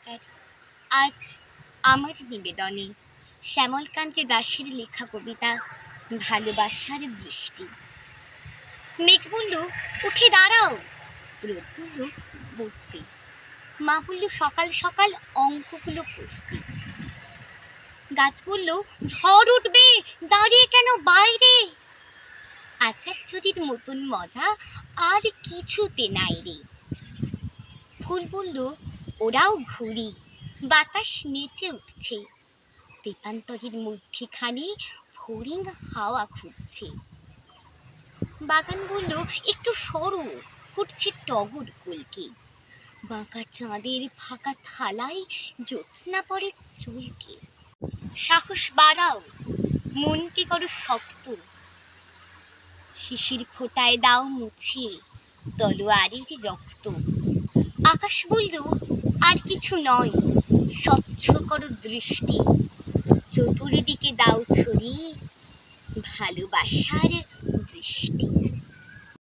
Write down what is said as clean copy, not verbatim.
নমস্কার। আজ আমার নিবেদনে শ্যামলকান্তি দাশের লেখা কবিতা ভালোবাসার বৃষ্টি। মেঘ বলল, উঠে দাঁড়াও। রোদ বলল, বসতে। মা বলল, সকাল সকাল অঙ্কগুলো কষতে। গাছ বলল, ঝড় উঠবে, দাঁড়িয়ে কেন বাইরে? আচার চুরির মতন মজা আর কিছুতে নাই রে। ফুল বলল, ওরাও ঘুরি, বাতাস নেচে উঠছে। তেপান্তরের মধ্যিখানে ফড়িং হাওয়া খুঁজছে। বাগান বলল, একটু সরো, ফুটছে টগর কলকে। বাঁকা চাঁদের ফাঁকা থালায় জ্যোৎস্না পড়ে চুলকে। সাহস বাড়াও, মনকে করো শক্ত, শিশির ফোঁটায় দাও মুছিয়ে তলোয়ারের রক্ত। আকাশ বলল, আর কিছু নয়, স্বচ্ছ করো দৃষ্টি, চতুর্দিকে দাও ছড়িয়ে ভালোবাসার বৃষ্টি।